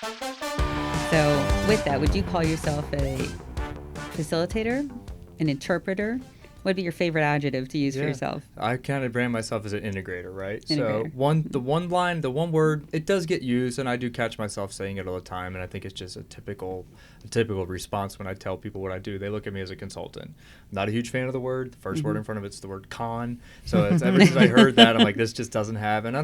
So with that, would you call yourself a facilitator, an interpreter? What would be your favorite adjective to use for yourself? I kind of brand myself as an integrator, right? Integrator. So the one line, the one word, it does get used, and I do catch myself saying it all the time, and I think it's just a typical response when I tell people what I do. They look at me as a consultant. I'm not a huge fan of the word. The first word in front of it's the word con. So it's, ever since I heard that, I'm like, this just doesn't have, and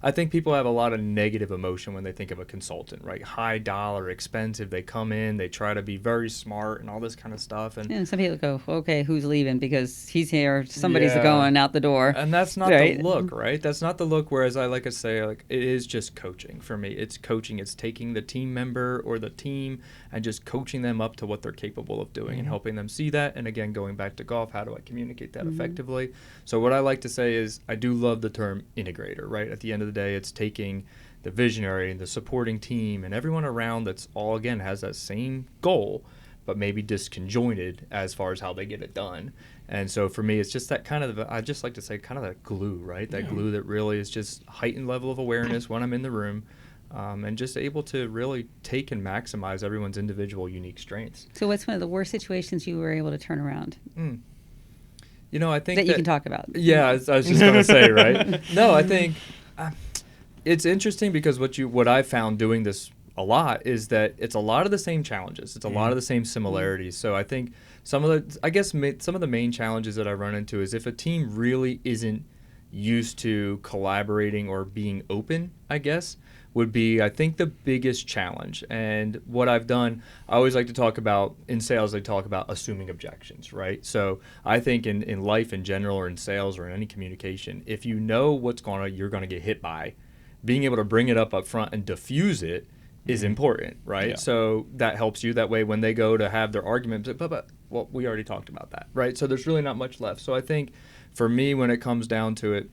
I think people have a lot of negative emotion when they think of a consultant, right? High dollar, expensive. They come in, they try to be very smart and all this kind of stuff. And some people go, okay, who's leaving? Because he's here, somebody's going out the door. And that's not the look, right? That's not the look. Whereas I like to say, like, it is just coaching for me. It's coaching. It's taking the team member or the team and just coaching them up to what they're capable of doing and helping them see that. And again, going back to golf, how do I communicate that effectively? So what I like to say is I do love the term integrator, right? At the end of the day, it's taking the visionary and the supporting team and everyone around that's all, again, has that same goal, but maybe disconjointed as far as how they get it done. And so for me, it's just that kind of, I just like to say kind of that glue, right? That glue that really is just heightened level of awareness when I'm in the room, and just able to really take and maximize everyone's individual unique strengths. So what's one of the worst situations you were able to turn around? You know, I think that you can talk about. Yeah, I was just going to say, right? No, I think it's interesting because what I've found doing this a lot is that it's a lot of the same challenges. It's a lot of the same similarities. So I think some of the main challenges that I run into is if a team really isn't used to collaborating or being open, I guess, would be, I think, the biggest challenge. And what I've done, I always like to talk about, in sales, they talk about assuming objections, right? So I think in life in general or in sales or in any communication, if you know what's you're going to get hit by, being able to bring it up front and diffuse it is important, right? Yeah. So that helps you. That way when they go to have their argument, but well, we already talked about that, right? So there's really not much left. So I think for me, when it comes down to it,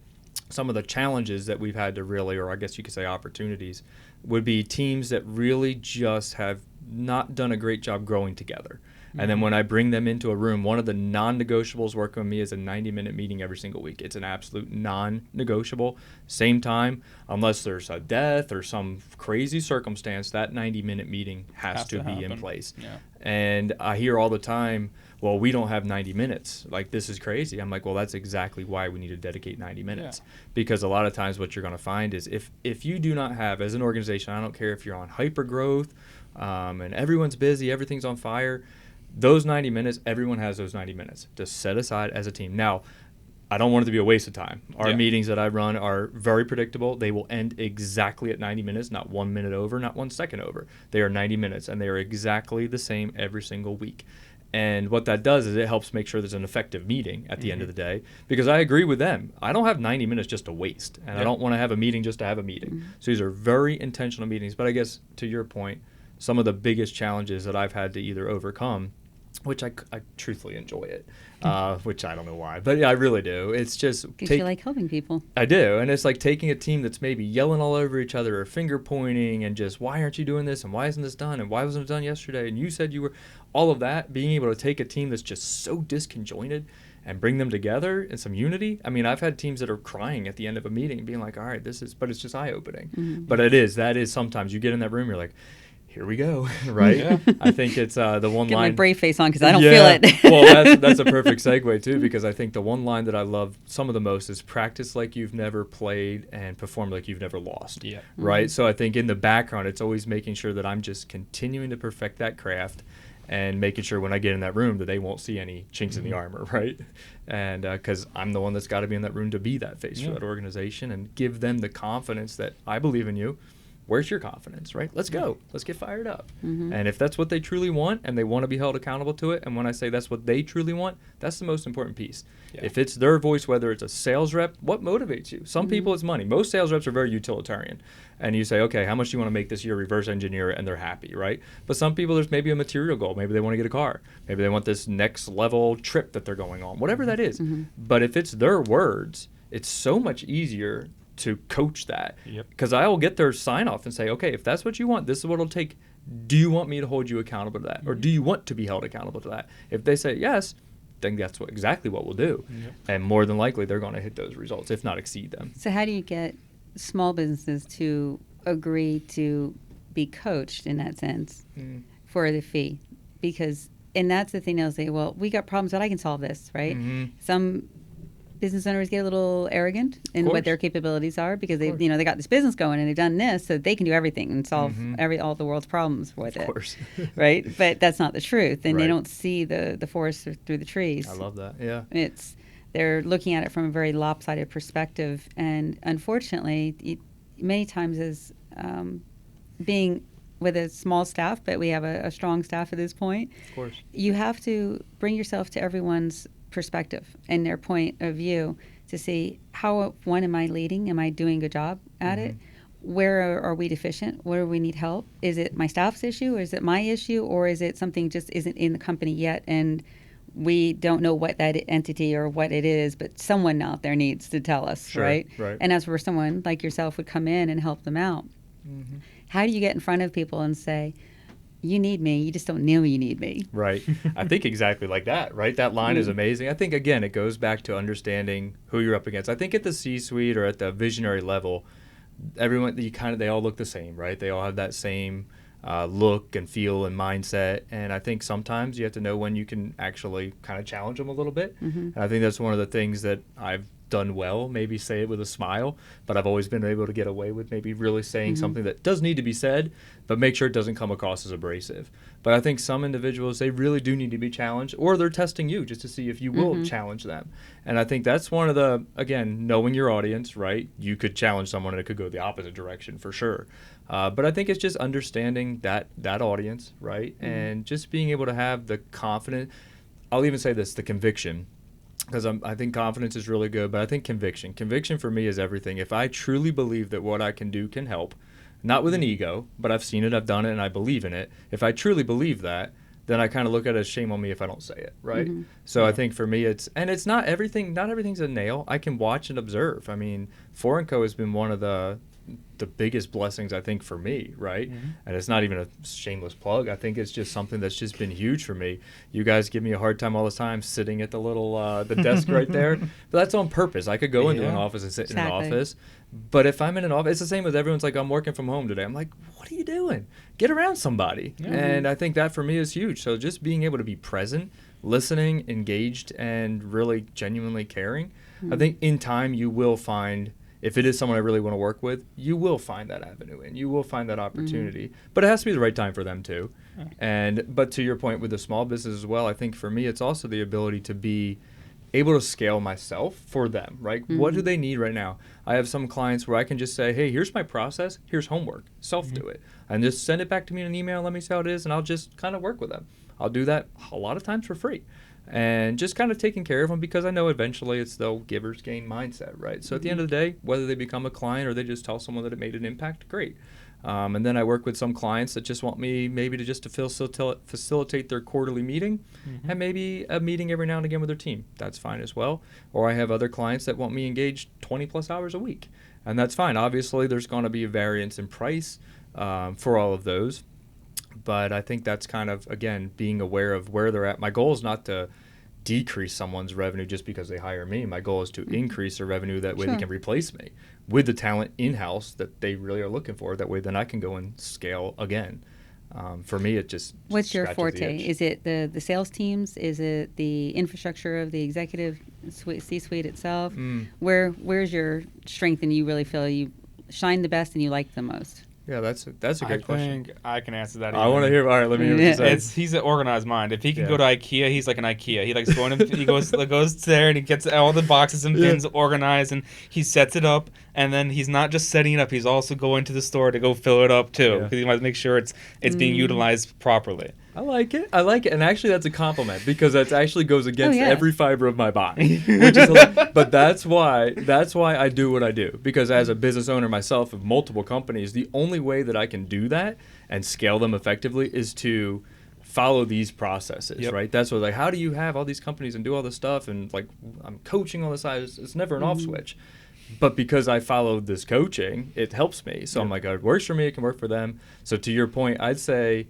some of the challenges that we've had to really, or I guess you could say opportunities, would be teams that really just have not done a great job growing together. And then when I bring them into a room, one of the non-negotiables working with me is a 90-minute meeting every single week. It's an absolute non-negotiable. Same time, unless there's a death or some crazy circumstance, that 90-minute meeting has to be in place. Yeah. And I hear all the time, well, we don't have 90 minutes. Like, this is crazy. I'm like, well, that's exactly why we need to dedicate 90 minutes. Yeah. Because a lot of times what you're going to find is if you do not have, as an organization, I don't care if you're on hyper-growth and everyone's busy, everything's on fire, those 90 minutes, everyone has those 90 minutes to set aside as a team. Now, I don't want it to be a waste of time. Our meetings that I run are very predictable. They will end exactly at 90 minutes, not 1 minute over, not 1 second over. They are 90 minutes, and they are exactly the same every single week. And what that does is it helps make sure there's an effective meeting at the end of the day, because I agree with them. I don't have 90 minutes just to waste, and I don't want to have a meeting just to have a meeting. So these are very intentional meetings. But I guess to your point, some of the biggest challenges that I've had to either overcome, which I truthfully enjoy it, which I don't know why, but yeah, I really do. It's just because you like helping people. I do, and it's like taking a team that's maybe yelling all over each other or finger pointing and just, why aren't you doing this, and why isn't this done, and why wasn't it done yesterday, and you said you were, all of that, being able to take a team that's just so disconjointed and bring them together in some unity. I mean, I've had teams that are crying at the end of a meeting being like, all right, but it's just eye-opening. But that is sometimes you get in that room, you're like, here we go, right? Yeah. I think it's the one Get line. my brave face on because I don't feel it. Well, that's a perfect segue too, because I think the one line that I love some of the most is practice like you've never played and perform like you've never lost. Yeah. Right. So I think in the background, it's always making sure that I'm just continuing to perfect that craft and making sure when I get in that room that they won't see any chinks in the armor, right? And because I'm the one that's got to be in that room to be that face for that organization and give them the confidence that I believe in you. Where's your confidence, right? Let's go. Let's get fired up. And if that's what they truly want and they want to be held accountable to it, and when I say that's what they truly want, that's the most important piece. Yeah. If it's their voice, whether it's a sales rep, what motivates you? Some people, it's money. Most sales reps are very utilitarian. And you say, okay, how much do you want to make this year? Reverse engineer it, and they're happy, right? But some people, there's maybe a material goal. Maybe they want to get a car. Maybe they want this next level trip that they're going on, whatever that is. But if it's their words, it's so much easier to coach that, because I will get their sign off and say, okay, if that's what you want, this is what it'll take. Do you want me to hold you accountable to that, or do you want to be held accountable to that? If they say yes, then that's exactly what we'll do, and more than likely they're going to hit those results, if not exceed them. So how do you get small businesses to agree to be coached in that sense for the fee, and that's the thing. They'll say, well, we got problems, but I can solve this, right? Some business owners get a little arrogant in what their capabilities are because they got this business going and they've done this, so they can do everything and solve all the world's problems with it. Of course. Right? But that's not the truth, and they don't see the forest through the trees. I love that. Yeah. They're looking at it from a very lopsided perspective, and unfortunately, many times as being with a small staff, but we have a strong staff at this point. Of course. You have to bring yourself to everyone's perspective and their point of view to see how am I leading? Am I doing a good job at it? Where are we deficient? Where do we need help? Is it my staff's issue, or is it my issue, or is it something just isn't in the company yet and we don't know what that entity or what it is, but someone out there needs to tell us, right? And that's where someone like yourself would come in and help them out. How do you get in front of people and say, you need me, you just don't know you need me? Right. I think exactly like that, right? That line is amazing. I think, again, it goes back to understanding who you're up against. I think at the C-suite or at the visionary level, everyone, they all look the same, right? They all have that same look and feel and mindset. And I think sometimes you have to know when you can actually kind of challenge them a little bit. And I think that's one of the things that I've done well, maybe say it with a smile, but I've always been able to get away with maybe really saying something that does need to be said, but make sure it doesn't come across as abrasive. But I think some individuals, they really do need to be challenged, or they're testing you just to see if you will challenge them. And I think that's one of the, again, knowing your audience, right? You could challenge someone and it could go the opposite direction for sure. But I think it's just understanding that audience, right? And just being able to have the confidence, I'll even say this, the conviction, because I think confidence is really good, but I think conviction for me is everything. If I truly believe that what I can do can help, not with an ego, but I've seen it, I've done it, and I believe in it. If I truly believe that, then I kind of look at it as shame on me if I don't say it, right? So I think for me it's not everything's a nail. I can watch and observe. I mean, Foreign Co has been one of the biggest blessings, I think, for me, right? And it's not even a shameless plug. I think it's just something that's just been huge for me. You guys give me a hard time all the time sitting at the little the desk right there, but that's on purpose. I could go into an office and sit in an office, but if I'm in an office, it's the same with everyone's like, I'm working from home today. I'm like, what are you doing? Get around somebody. And I think that for me is huge. So just being able to be present, listening, engaged, and really genuinely caring. I think in time you will find, if it is someone I really want to work with, you will find that avenue and you will find that opportunity. But it has to be the right time for them too. But to your point with the small business as well, I think for me it's also the ability to be able to scale myself for them, right? What do they need right now? I have some clients where I can just say, hey, here's my process, here's homework, self-do it. And just send it back to me in an email, let me see how it is, and I'll just kind of work with them. I'll do that a lot of times for free. And just kind of taking care of them, because I know eventually it's the giver's gain mindset, right? So at the end of the day, whether they become a client or they just tell someone that it made an impact, great. And then I work with some clients that just want me maybe to facilitate their quarterly meeting and maybe a meeting every now and again with their team. That's fine as well. Or I have other clients that want me engaged 20 plus hours a week. And that's fine. Obviously, there's going to be a variance in price for all of those. But I think that's kind of, again, being aware of where they're at. My goal is not to decrease someone's revenue just because they hire me. My goal is to increase their revenue. That way they can replace me with the talent in-house that they really are looking for. That way then I can go and scale again. For me, it just What's your forte? Is it the sales teams? Is it the infrastructure of the executive C-suite itself? Where's your strength and you really feel you shine the best and you like the most? Yeah, that's a great question. I think I can answer that. I want to hear. All right, let me hear what you say. He's an organized mind. If he can go to IKEA, he's like an IKEA. He likes going. He goes there and he gets all the boxes and bins organized and he sets it up. And then he's not just setting it up; he's also going to the store to go fill it up too, because he wants to make sure it's being utilized properly. I like it, and actually that's a compliment, because that actually goes against every fiber of my body. Which is but that's why I do what I do, because as a business owner myself of multiple companies, the only way that I can do that and scale them effectively is to follow these processes, right? That's what, like, how do you have all these companies and do all this stuff, and like I'm coaching on the side, it's never an off switch. But because I followed this coaching, it helps me. So I'm like, it works for me, it can work for them. So to your point, I'd say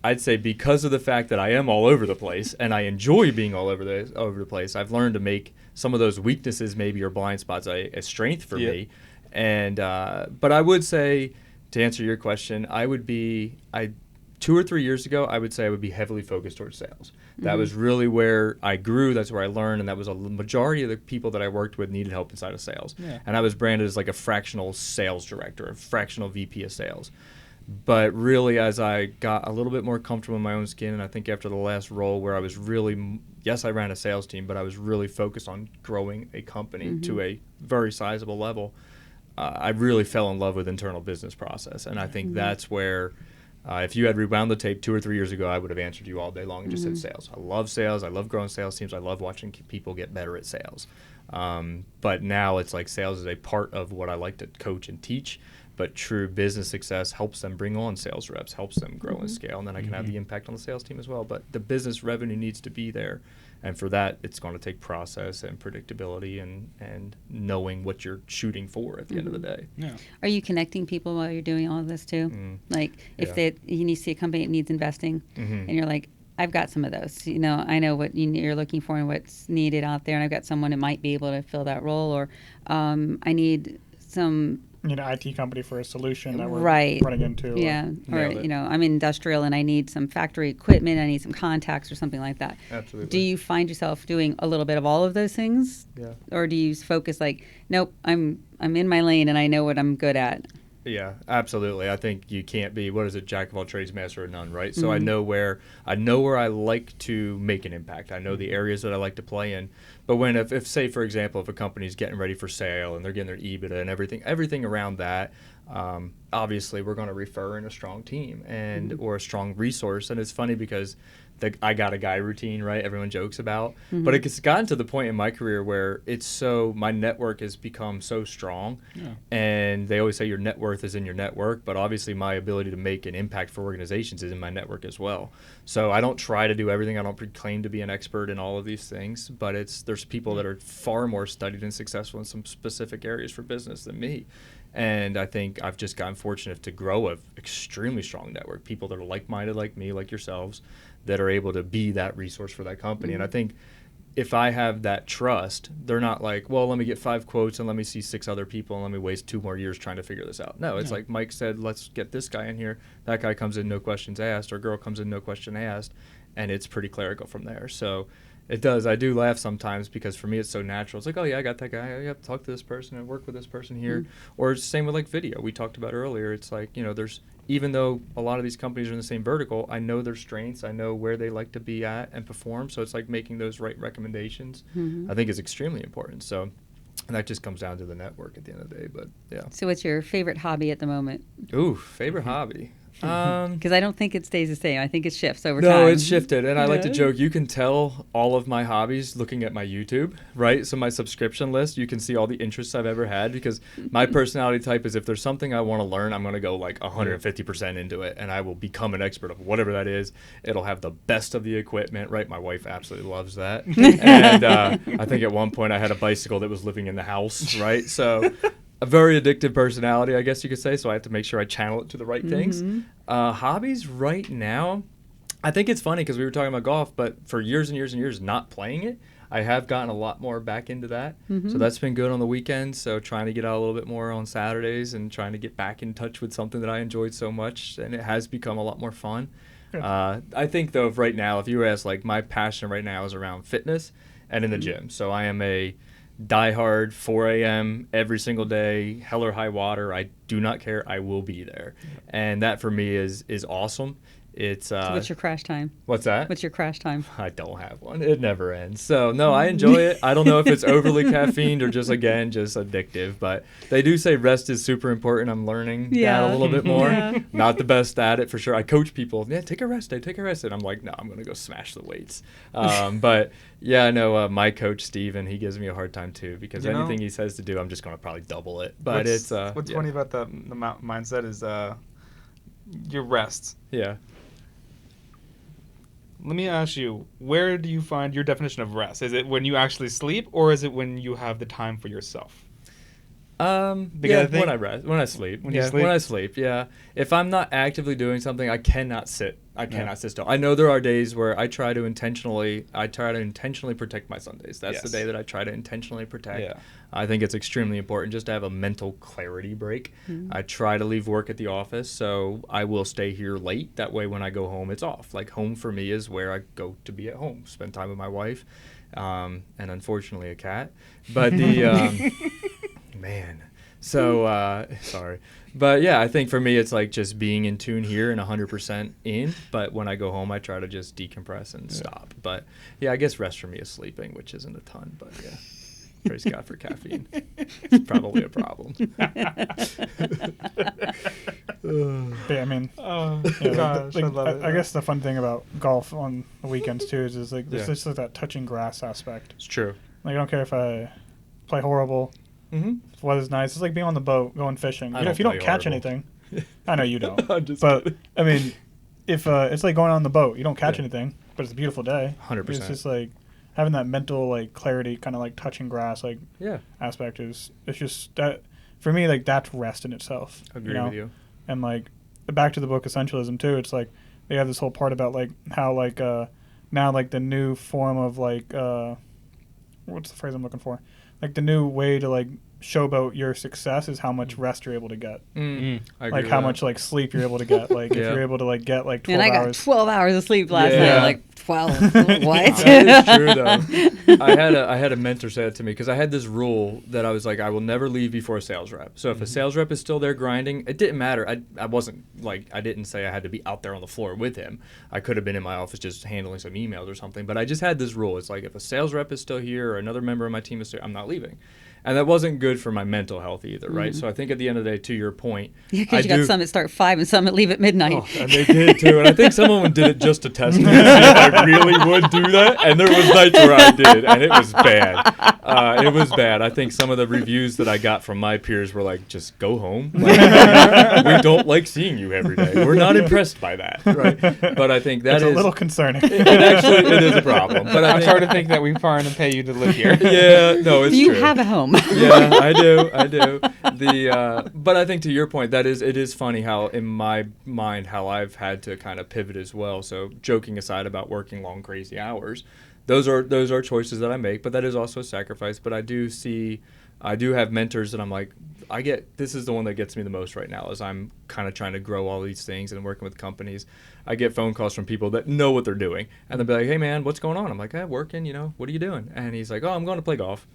because of the fact that I am all over the place and I enjoy being all over the place, I've learned to make some of those weaknesses maybe or blind spots a strength for me. And but I would say To answer your question, 2 or 3 years ago, I would say I would be heavily focused towards sales. That was really where I grew. That's where I learned. And that was a majority of the people that I worked with needed help inside of sales. Yeah. And I was branded as like a fractional sales director, a fractional VP of sales. But really, as I got a little bit more comfortable in my own skin, and I think after the last role where I was really, yes, I ran a sales team, but I was really focused on growing a company to a very sizable level, I really fell in love with internal business process. And I think that's where, if you had rewound the tape 2 or 3 years ago, I would have answered you all day long and just said sales. I love sales. I love growing sales teams. I love watching people get better at sales. But now it's like sales is a part of what I like to coach and teach. But true business success helps them bring on sales reps, helps them grow and scale, and then I can have the impact on the sales team as well. But the business revenue needs to be there. And for that, it's going to take process and predictability and knowing what you're shooting for at the end of the day. Yeah. Are you connecting people while you're doing all of this too? Like if you need to see a company that needs investing and you're like, I've got some of those. I know what you're looking for and what's needed out there, and I've got someone that might be able to fill that role, or I need some... an IT company for a solution that we're right. running into. Yeah. Or I'm industrial and I need some factory equipment. I need some contacts or something like that. Absolutely. Do you find yourself doing a little bit of all of those things? Yeah. Or do you focus like, nope, I'm in my lane and I know what I'm good at? Yeah, absolutely. I think you can't be, what is it, jack of all trades, master of none, right? So I know where I like to make an impact. I know the areas that I like to play in. But when if say for example, if a company's getting ready for sale and they're getting their EBITDA and everything around that, obviously we're going to refer in a strong team and or a strong resource. And it's funny because I got a guy routine, right? Everyone jokes about, but it's gotten to the point in my career where my network has become so strong, and they always say your net worth is in your network, but obviously my ability to make an impact for organizations is in my network as well. So I don't try to do everything. I don't claim to be an expert in all of these things, but there's people that are far more studied and successful in some specific areas for business than me. And I think I've just gotten fortunate to grow an extremely strong network, people that are like-minded like me, like yourselves, that are able to be that resource for that company. And I think if I have that trust, they're not like, well, let me get 5 quotes and let me see 6 other people and let me waste 2 more years trying to figure this out. No, it's like Mike said, let's get this guy in here. That guy comes in, no questions asked, or girl comes in, no question asked, and it's pretty clerical from there. So it does. I do laugh sometimes because for me it's so natural. It's like, oh yeah, I got that guy. I got to talk to this person and work with this person here. Or same with like video we talked about earlier. It's like, there's, even though a lot of these companies are in the same vertical, I know their strengths. I know where they like to be at and perform. So it's like making those right recommendations, I think is extremely important. So and that just comes down to the network at the end of the day. But yeah. So what's your favorite hobby at the moment? Ooh, favorite hobby. Because I don't think it stays the same. I think it shifts over time. No, it's shifted. And I like to joke, you can tell all of my hobbies looking at my YouTube, right? So my subscription list, you can see all the interests I've ever had because my personality type is if there's something I want to learn, I'm going to go like 150% into it and I will become an expert of whatever that is. It'll have the best of the equipment, right? My wife absolutely loves that. And I think at one point I had a bicycle that was living in the house, right? So a very addictive personality, I guess you could say, so I have to make sure I channel it to the right things. Hobbies right now, I think it's funny because we were talking about golf, but for years and years and years not playing it, I have gotten a lot more back into that. So that's been good on the weekends, so trying to get out a little bit more on Saturdays and trying to get back in touch with something that I enjoyed so much, and it has become a lot more fun. I think, though, right now, if you were asked, like, my passion right now is around fitness and in the gym. So I am a diehard 4 a.m. every single day, hell or high water. I do not care. I will be there. And that for me is awesome. It's so what's your crash time? What's that? What's your crash time? I don't have one. It never ends. So no, I enjoy it. I don't know if it's overly caffeined or just addictive, but they do say rest is super important. I'm learning that a little bit more. Not the best at it for sure. I coach people. Yeah, take a rest day, take a rest day. And I'm like, no, I'm going to go smash the weights. But yeah, I know my coach, Steven, he gives me a hard time too because anything he says to do, I'm just going to probably double it. But what's funny about the mindset is your rest. Yeah. Let me ask you, where do you find your definition of rest? Is it when you actually sleep or is it when you have the time for yourself? Yeah, when I sleep. When you sleep? When I sleep, yeah. If I'm not actively doing something, I cannot sit. I cannot sit still. I know there are days where I try to intentionally protect my Sundays. That's the day that I try to intentionally protect. Yeah. I think it's extremely important just to have a mental clarity break. I try to leave work at the office, so I will stay here late. That way when I go home, it's off. Like, home for me is where I go to be at home, spend time with my wife, and unfortunately a cat. But the... Man. So, sorry. But yeah, I think for me, it's like just being in tune here and 100% in. But when I go home, I try to just decompress and stop. But yeah, I guess rest for me is sleeping, which isn't a ton. But yeah, praise God for caffeine. It's probably a problem. Yeah, I mean, gosh, I love it. I guess the fun thing about golf on the weekends too is like there's just like that touching grass aspect. It's true. Like, I don't care if I play horrible. If the weather's nice. It's like being on the boat, going fishing. If you don't catch anything, I know you don't. But kidding. I mean, if it's like going on the boat, you don't catch anything, but it's a beautiful day. 100%. It's just like having that mental like clarity, kind of like touching grass, like aspect is. It's just that for me, like that's rest in itself. Agree with you. And like back to the book Essentialism too. It's like they have this whole part about like how like now like the new form of like what's the phrase I'm looking for? Like the new way to like showboat your success is how much rest you're able to get. Like how much like sleep you're able to get. Like if you're able to like get like 12 hours. And I got 12 hours of sleep last night. Like 12. What? That is true though. I had a mentor say that to me because I had this rule that I was like, I will never leave before a sales rep. So if a sales rep is still there grinding, it didn't matter. I wasn't like, I didn't say I had to be out there on the floor with him. I could have been in my office just handling some emails or something. But I just had this rule. It's like if a sales rep is still here or another member of my team is still, I'm not leaving. And that wasn't good for my mental health either, right? So I think at the end of the day, to your point, because you got some that start at 5 and some that leave at midnight. Oh, and they did too. And I think some of them did it just to test me to see if I really would do that. And there was nights where I did, and it was bad. It was bad. I think some of the reviews that I got from my peers were like, "Just go home. Like, we don't like seeing you every day. We're not impressed by that." Right? But I think that it's a little concerning. It actually is a problem. But I'm sorry to think that we foreign and pay you to live here. Yeah, no, it's Do you true. have a home? Yeah, I do. But I think to your point, it is funny how in my mind how I've had to kind of pivot as well. So joking aside about working long, crazy hours, those are choices that I make, but that is also a sacrifice. But I do have mentors that I'm like, this is the one that gets me the most right now as I'm kind of trying to grow all these things and working with companies. I get phone calls from people that know what they're doing, and they'll be like, "Hey man, what's going on?" I'm like, "Working, what are you doing?" And he's like, "Oh, I'm going to play golf."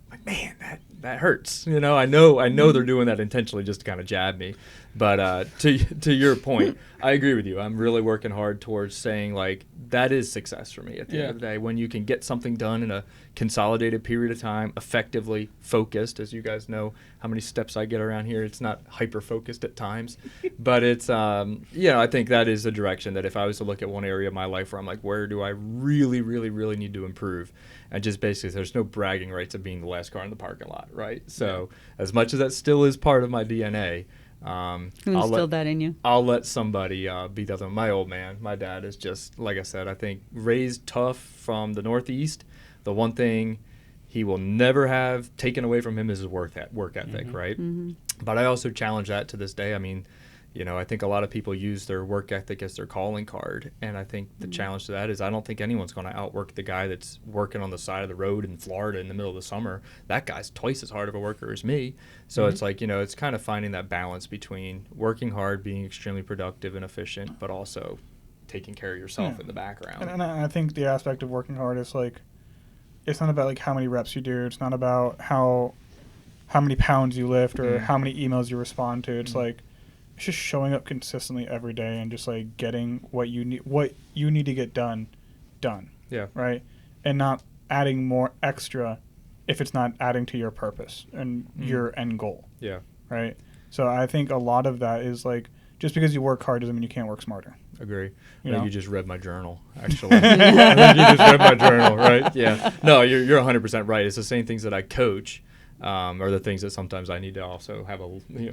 Like, man, that hurts. I know they're doing that intentionally just to kind of jab me. But to your point, I agree with you. I'm really working hard towards saying like that is success for me at the end of the day. When you can get something done in a consolidated period of time, effectively focused, as you guys know how many steps I get around here. It's not hyper focused at times, but it's I think that is a direction that if I was to look at one area of my life where I'm like, where do I really, really, really need to improve? And just basically, there's no bragging rights of being the last car in the parking lot, right? So as much as that still is part of my DNA, Who instilled that in you? I'll let somebody be the other one. My old man, my dad is just, like I said, I think raised tough from the Northeast. The one thing he will never have taken away from him is his work ethic, right? But I also challenge that to this day. I mean, I think a lot of people use their work ethic as their calling card. And I think the challenge to that is I don't think anyone's going to outwork the guy that's working on the side of the road in Florida in the middle of the summer. That guy's twice as hard of a worker as me. So it's like, it's kind of finding that balance between working hard, being extremely productive and efficient, but also taking care of yourself in the background. And I think the aspect of working hard is like, it's not about like how many reps you do. It's not about how many pounds you lift or how many emails you respond to. It's like, it's just showing up consistently every day and just like getting what you need to get done. Yeah. Right. And not adding more extra if it's not adding to your purpose and your end goal. Yeah. Right. So I think a lot of that is like, just because you work hard doesn't mean you can't work smarter. Agree. I think you just read my journal, actually. I think you just read my journal, right? Yeah. No, you're 100% right. It's the same things that I coach. are the things that sometimes I need to also have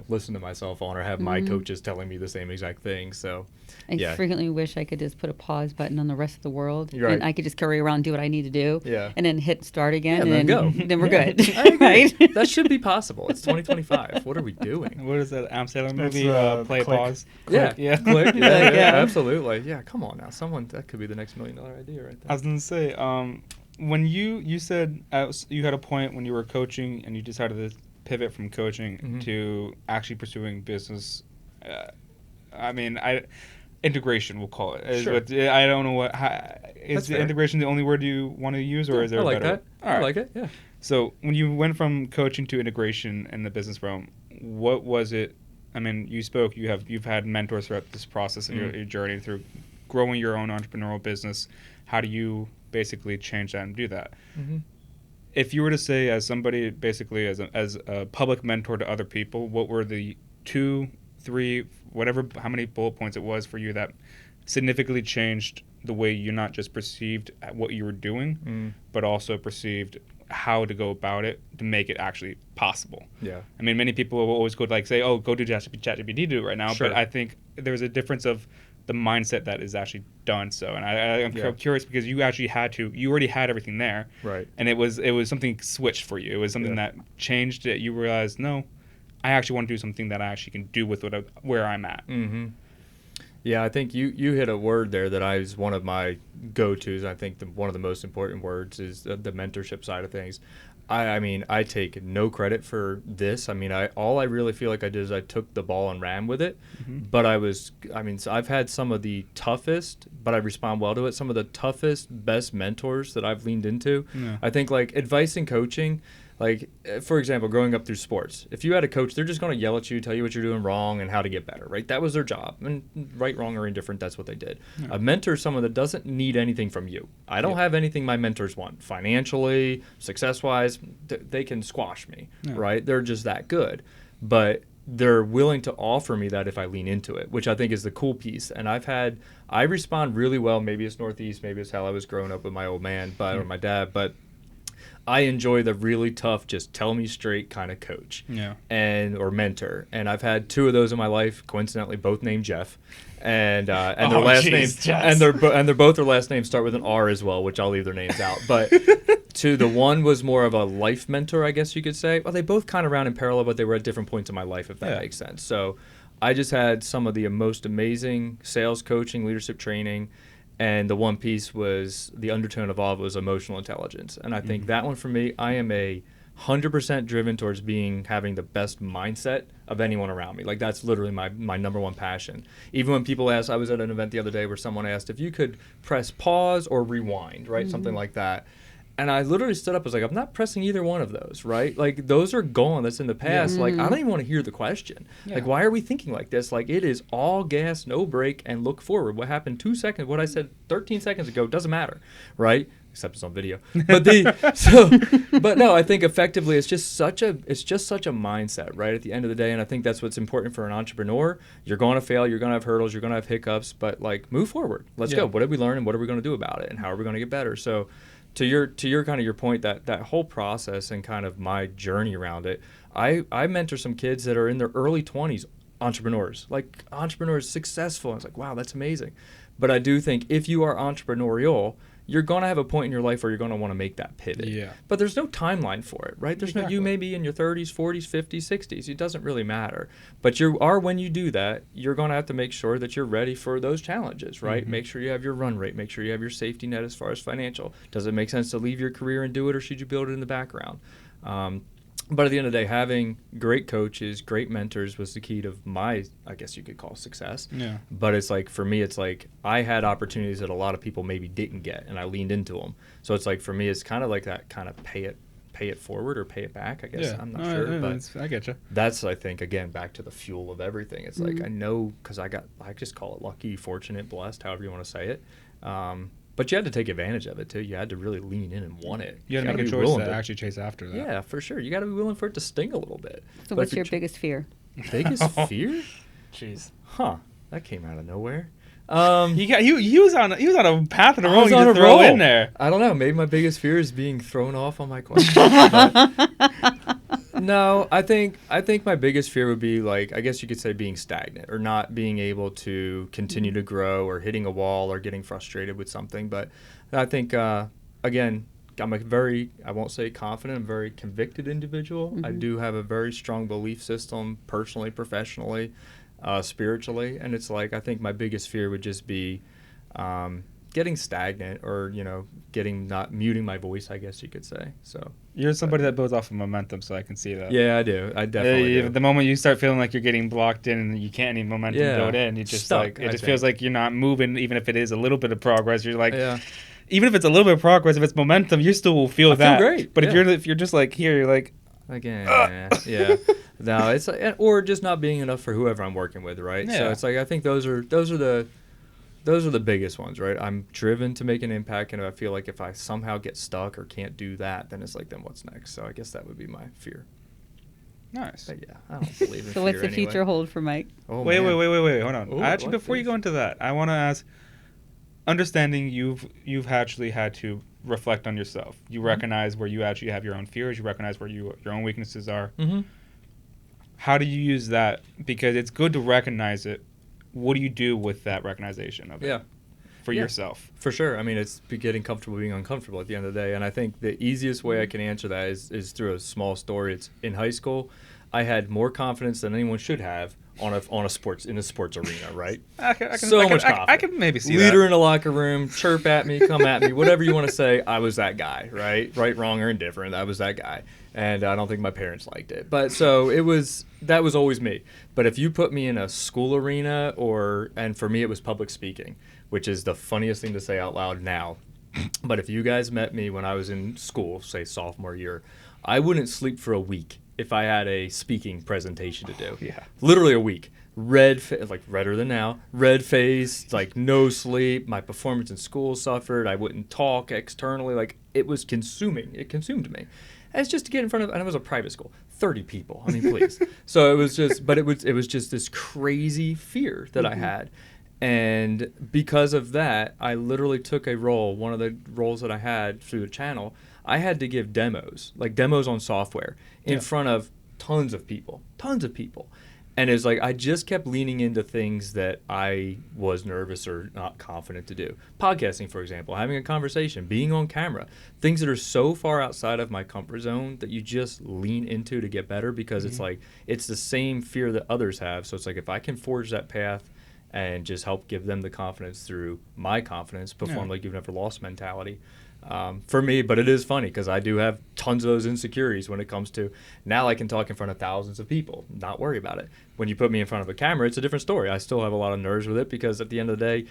listen to myself on, or have my coaches telling me the same exact thing. So I frequently wish I could just put a pause button on the rest of the world, Right. and I could just carry around and do what I need to do, Yeah. and then hit start again, Yeah, and then go. then we're Yeah. good. I agree. Right? That should be possible. It's 2025. What are we doing? What is that Adam Sandler It's, movie? Play Click. pause. Yeah, Yeah. click. Click, Yeah, yeah. absolutely. Yeah, come on now. That could be the next $1 million idea right I there. was gonna say, when you said you had a point when you were coaching and you decided to pivot from coaching to actually pursuing business. Integration, we'll call it. Sure. But I don't know is That's the fair. integration the only word you want to use, or is there I a like better? that. All I right. like it. Yeah. So when you went from coaching to integration in the business realm, what was it? I mean, you've had mentors throughout this process of your journey through growing your own entrepreneurial business. How do you basically change that and do that? If you were to say, as somebody basically as a public mentor to other people, what were the 2, 3, whatever, how many bullet points it was for you that significantly changed the way you not just perceived what you were doing, but also perceived how to go about it to make it actually possible? Yeah. I mean, many people will always go say, oh, go do ChatGPT, do it right now. Sure. But I think there's a difference of the mindset that is actually done so. And I'm curious because you already had everything there. Right. And it was something switched for you. It was something that changed it. You realized, no, I actually want to do something that I actually can do with where I'm at. Yeah, I think you hit a word there that is one of my go-tos. I think one of the most important words is the mentorship side of things. I mean, I take no credit for this. I mean, all I really feel like I did is I took the ball and ran with it. But so I've had some of the toughest, but I respond well to it, some of the toughest, best mentors that I've leaned into. Yeah. I think like advice and coaching, like, for example, growing up through sports, if you had a coach, they're just going to yell at you, tell you what you're doing wrong and how to get better, right? That was their job. And right, wrong, or indifferent, that's what they did. Yeah. A mentor is someone that doesn't need anything from you. I don't have anything my mentors want. Financially, success-wise, they can squash me, right? They're just that good. But they're willing to offer me that if I lean into it, which I think is the cool piece. And I respond really well. Maybe it's Northeast, maybe it's how I was growing up with my old man, or my dad, but I enjoy the really tough, just tell me straight kind of coach, or mentor. And I've had 2 of those in my life. Coincidentally, both named Jeff, and their last names, and they're both their last names start with an R as well, which I'll leave their names out. But the one was more of a life mentor, I guess you could say. Well, they both kind of ran in parallel, but they were at different points in my life, if that makes sense. So I just had some of the most amazing sales coaching, leadership training. And the one piece was the undertone of all of it was emotional intelligence. And I think that one for me, I am 100% driven towards having the best mindset of anyone around me. Like that's literally my number one passion. Even when people ask, I was at an event the other day where someone asked if you could press pause or rewind, right? Something like that. And I literally stood up. I was like, I'm not pressing either one of those, right? Like, those are gone. That's in the past. Like, I don't even want to hear the question. Like, why are we thinking like this? Like, it is all gas, no brake, and look forward. What happened 2 seconds, what I said 13 seconds ago doesn't matter, right? Except it's on video. But but no, I think effectively it's just such a mindset, right? At the end of the day, and I think that's what's important for an entrepreneur. You're going to fail, you're going to have hurdles, you're going to have hiccups, but like, move forward. Let's go. What did we learn, and what are we going to do about it, and how are we going to get better? So to your kind of your point, that whole process and kind of my journey around it, I mentor some kids that are in their early 20s, entrepreneurs, successful. I was like, wow, that's amazing. But I do think if you are entrepreneurial, you're going to have a point in your life where you're going to want to make that pivot. Yeah. But there's no timeline for it, right? You may be in your 30s, 40s, 50s, 60s. It doesn't really matter. But when you do that, you're going to have to make sure that you're ready for those challenges, right? Make sure you have your run rate. Make sure you have your safety net as far as financial. Does it make sense to leave your career and do it, or should you build it in the background? But at the end of the day, having great coaches, great mentors was the key to my, I guess you could call, success. Yeah. But it's like, for me, it's like I had opportunities that a lot of people maybe didn't get, and I leaned into them. So it's like, for me, it's kind of like that kind of pay it forward or pay it back, I guess. I'm not sure. But I get you. That's, I think, again, back to the fuel of everything. It's like, I know, because I just call it lucky, fortunate, blessed, however you want to say it. But you had to take advantage of it, too. You had to really lean in and want it. You had to make a choice to actually chase after that. Yeah, for sure. You got to be willing for it to sting a little bit. So what's your biggest fear? Biggest fear? Jeez. Huh. That came out of nowhere. He was on a path of the road. You just throw in there. I don't know. Maybe my biggest fear is being thrown off on my question. No, I think my biggest fear would be, like, I guess you could say, being stagnant or not being able to continue to grow, or hitting a wall, or getting frustrated with something. But I think again, I'm I won't say confident, I'm a very convicted individual. I do have a very strong belief system, personally, professionally, spiritually, and it's like, I think my biggest fear would just be getting stagnant, or not muting my voice, I guess you could say. So You're somebody that builds off of momentum, so I can see that. yeah, I do. I definitely do. The moment you start feeling like you're getting blocked in and you can't any momentum build in, you just Stuck, it just feels like you're not moving, even if it is a little bit of progress. You're like, Yeah. even if it's a little bit of progress, if it's momentum, you still will feel that. feel great. But Yeah. if you're just like here, you're like, Again, yeah. No, it's like, or just not being enough for whoever I'm working with, right? Yeah. So it's like, I think those are the biggest ones, right? I'm driven to make an impact, and I feel like if I somehow get stuck or can't do that, then it's like, then what's next? So I guess that would be my fear. nice. But yeah, I don't believe in So what's fear the future anyway. hold for Mike? Oh, Wait, man. hold on. Ooh, Actually, what, before you please? go into that, I want to ask, understanding you've actually had to reflect on yourself. You recognize where you actually have your own fears. You recognize where your own weaknesses are. Mm-hmm. How do you use that? Because it's good to recognize it. What do you do with that recognition of it? Yeah. For Yeah. yourself. For sure. I mean, it's getting comfortable being uncomfortable at the end of the day. And I think the easiest way I can answer that is through a small story. It's in high school, I had more confidence than anyone should have in a sports arena, right? I can much confidence. I can maybe see Leader that. in the locker room, chirp at me, come at me, whatever you want to say. I was that guy, right? Right, wrong, or indifferent. I was that guy. And I don't think my parents liked it. But so that was always me. But if you put me in a school arena, and for me it was public speaking, which is the funniest thing to say out loud now. But if you guys met me when I was in school, say sophomore year, I wouldn't sleep for a week if I had a speaking presentation to do. Yeah. Literally a week. Like redder than now. Red face, like no sleep. My performance in school suffered. I wouldn't talk externally. Like, it was consuming. It consumed me. And it's just to get in front of, and it was a private school, 30 people. I mean, please. So it was just, but it was just this crazy fear that I had. And because of that, I literally took a role, one of the roles that I had through the channel. I had to give demos on software in front of tons of people. And it's like, I just kept leaning into things that I was nervous or not confident to do. Podcasting, for example, having a conversation, being on camera, things that are so far outside of my comfort zone that you just lean into to get better, because it's like, it's the same fear that others have. So it's like, if I can forge that path and just help give them the confidence through my confidence, perform like you've never lost mentality, for me. But it is funny because I do have tons of those insecurities when it comes to, now I can talk in front of thousands of people, not worry about it. When you put me in front of a camera, it's a different story. I still have a lot of nerves with it, because at the end of the day,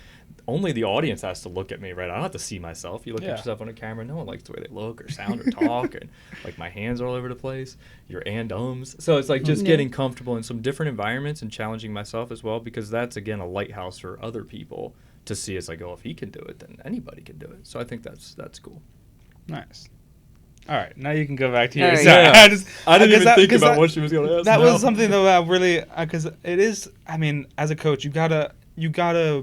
only the audience has to look at me, right? I don't have to see myself. You look at yourself on a camera, no one likes the way they look or sound or talk, and like my hands are all over the place, your and-ums. So it's like just getting comfortable in some different environments and challenging myself as well, because that's, again, a lighthouse for other people to see. It's like, oh, if he can do it, then anybody can do it. So I think that's cool. Nice. All right, now you can go back to your All right. side. Yeah. I didn't even think about what she was going to ask. That now. was something though that really, because it is. I mean, as a coach, you gotta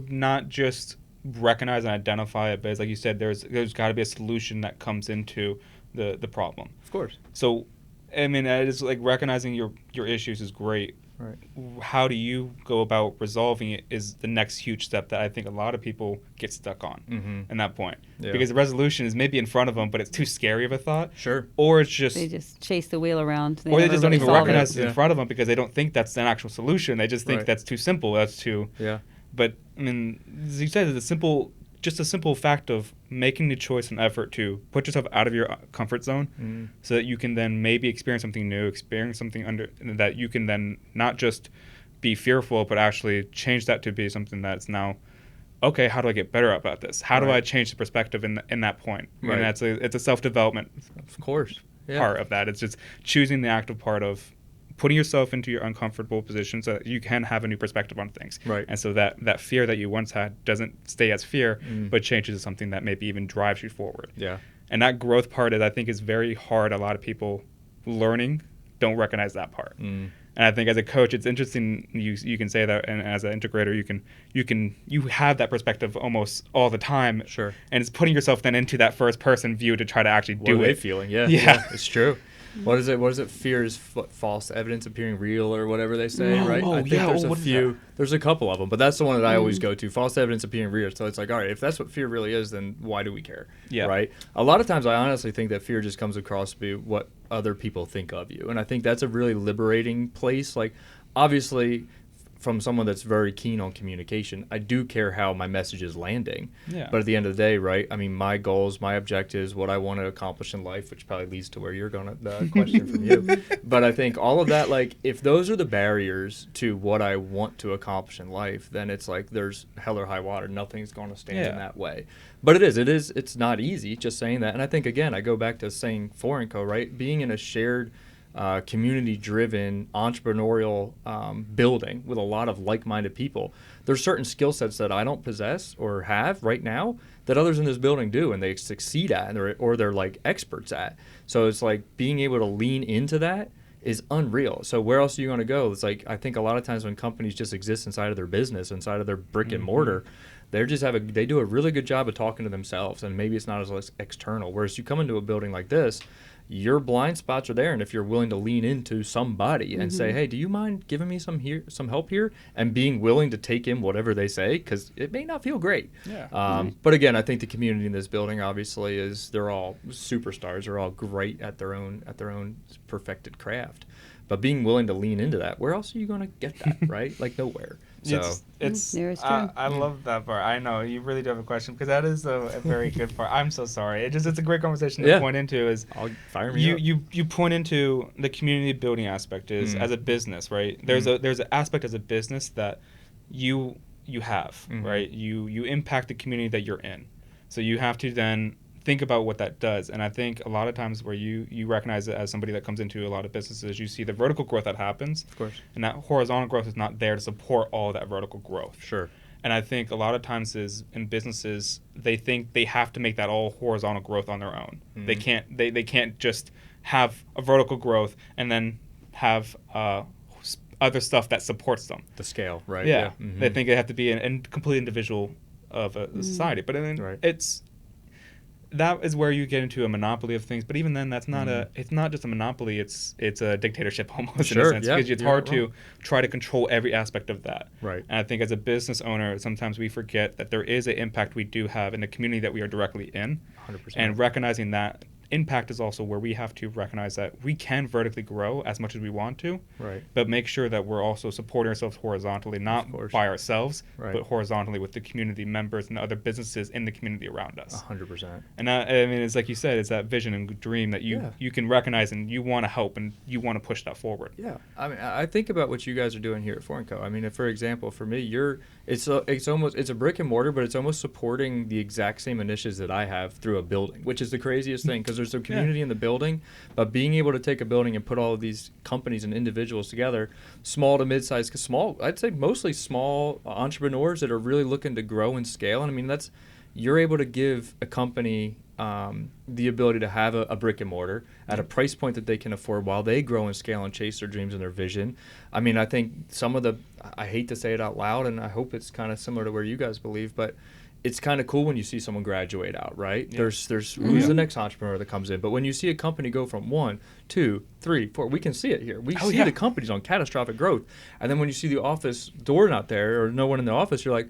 not just recognize and identify it, but as like you said, there's got to be a solution that comes into the problem. Of course. So, I mean, it's like recognizing your issues is great. Right. How do you go about resolving it is the next huge step that I think a lot of people get stuck on in that point. Yeah. Because the resolution is maybe in front of them, but it's too scary of a thought. Sure. Or it's just... They just chase the wheel around. Or they never just don't really even solve recognize it. it in front of them because they don't think that's an actual solution. They just think Right. that's too simple. That's too... Yeah. But, I mean, as you said, just a simple fact of making the choice and effort to put yourself out of your comfort zone so that you can then maybe experience something new, experience something that you can then not just be fearful, but actually change that to be something that's now, okay, how do I get better about this? How do I change the perspective in that point? Right. And it's a self-development Of course. Yeah. part of that. It's just choosing the active part of putting yourself into your uncomfortable position so that you can have a new perspective on things. Right. And so that fear that you once had doesn't stay as fear, but changes to something that maybe even drives you forward. Yeah. And that growth part I think is very hard. A lot of people learning don't recognize that part. And I think as a coach, it's interesting you can say that, and as an integrator, you have that perspective almost all the time. Sure. And it's putting yourself then into that first person view to try to actually What do are they it. feeling? Yeah. Yeah. It's true. What is it? Fear is false evidence appearing real, or whatever they say, right? I think there's a few. There's a couple of them, but that's the one that I always go to. False evidence appearing real. So it's like, all right, if that's what fear really is, then why do we care? Yeah. Right. A lot of times, I honestly think that fear just comes across to be what other people think of you, and I think that's a really liberating place. Like, obviously, from someone that's very keen on communication, I do care how my message is landing. Yeah. But at the end of the day, right, I mean, my goals, my objectives, what I want to accomplish in life, which probably leads to where you're going to, the question from you. But I think all of that, like, if those are the barriers to what I want to accomplish in life, then it's like there's hell or high water. Nothing's going to stand in that way. But it's not easy, just saying that. And I think, again, I go back to saying Foreign Co., right? Being in a shared community-driven entrepreneurial building with a lot of like-minded people. There's certain skill sets that I don't possess or have right now that others in this building do, and they succeed at, or they're like experts at. So it's like being able to lean into that is unreal. So where else are you going to go? It's like, I think a lot of times when companies just exist inside of their business, inside of their brick and mortar, they do a really good job of talking to themselves, and maybe it's not as external. Whereas you come into a building like this, your blind spots are there, and if you're willing to lean into somebody and say, hey, do you mind giving me some help here, and being willing to take in whatever they say, because it may not feel great. But again, I think the community in this building obviously they're all superstars. They're all great at their own perfected craft. But being willing to lean into that, where else are you going to get that, right? Like nowhere. So it's I love that part. I know you really do have a question, because that is a very good part. I'm so sorry. It's a great conversation to point into. Is I'll fire me up. You point into the community building aspect is as a business, right? There's an aspect as a business that you have, right? You impact the community that you're in, so you have to then think about what that does. And I think a lot of times where you recognize it as somebody that comes into a lot of businesses, you see the vertical growth that happens. Of course. And that horizontal growth is not there to support all of that vertical growth. Sure. And I think a lot of times in businesses, they think they have to make that all horizontal growth on their own. They can't just have a vertical growth and then have other stuff that supports them. The scale, right? Yeah. They think they have to be a complete individual of a society. But then that is where you get into a monopoly of things. But even then, that's not it's not just a monopoly. It's a dictatorship almost, in a sense, because it's hard to try to control every aspect of that. Right. And I think as a business owner, sometimes we forget that there is an impact we do have in the community that we are directly in. 100%. And recognizing that impact is also where we have to recognize that we can vertically grow as much as we want to, but make sure that we're also supporting ourselves horizontally, not by ourselves, but horizontally with the community members and other businesses in the community around us. 100%. And I mean, it's like you said, it's that vision and dream that you can recognize, and you want to help, and you want to push that forward. Yeah. I mean, I think about what you guys are doing here at Foreign Co. I mean, for example, for me, it's a brick and mortar, but it's almost supporting the exact same initiatives that I have through a building, which is the craziest thing, because there's a community in the building, but being able to take a building and put all of these companies and individuals together, small to mid-sized, I'd say mostly small entrepreneurs that are really looking to grow and scale. And I mean, you're able to give a company the ability to have a brick and mortar at a price point that they can afford while they grow and scale and chase their dreams and their vision. I mean, I think I hate to say it out loud, and I hope it's kind of similar to where you guys believe, but it's kind of cool when you see someone graduate out, right? Yeah. There's who's the next entrepreneur that comes in, but when you see a company go from 1, 2, 3, 4, we can see it here. We see the companies on catastrophic growth, and then when you see the office door not there or no one in the office, you're like,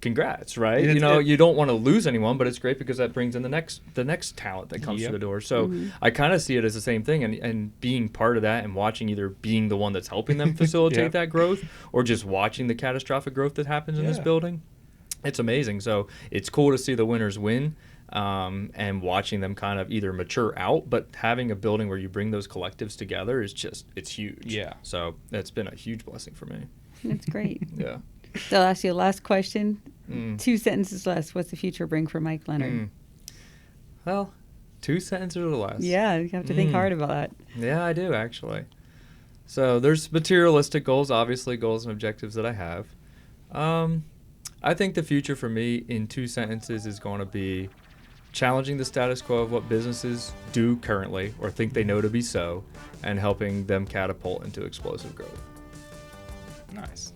congrats, right? You don't want to lose anyone, but it's great because that brings in the next talent that comes through the door. So I kind of see it as the same thing, and being part of that and watching, either being the one that's helping them facilitate that growth, or just watching the catastrophic growth that happens in this building. It's amazing. So it's cool to see the winners win, and watching them kind of either mature out, but having a building where you bring those collectives together is it's huge. Yeah. So it's been a huge blessing for me. That's great. Yeah. So I'll ask you a last question. 2 sentences less. What's the future bring for Mike Leonard? Well, 2 sentences or less. Yeah, you have to think hard about that. Yeah, I do, actually. So there's materialistic goals, obviously goals and objectives that I have. I think the future for me in 2 sentences is going to be challenging the status quo of what businesses do currently or think they know to be so, and helping them catapult into explosive growth. Nice.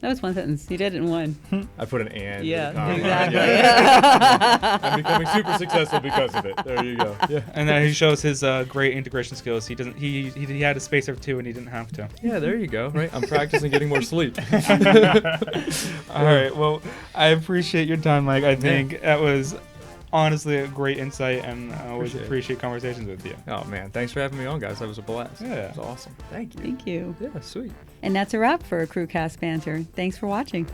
That was one sentence. You did it in one. I put an and. Yeah, with a comma. exactly. Yeah. I'm becoming super successful because of it. There you go. Yeah. And then he shows his great integration skills. He doesn't. He had a spacer too, and he didn't have to. Yeah, there you go. Right. I'm practicing getting more sleep. All right. Well, I appreciate your time, Mike. I think that was honestly a great insight, and I always appreciate conversations with you. Oh man, thanks for having me on, guys. That was a blast. Yeah. It was awesome. Thank you. Thank you. Yeah, sweet. And that's a wrap for Crewcast Banter. Thanks for watching.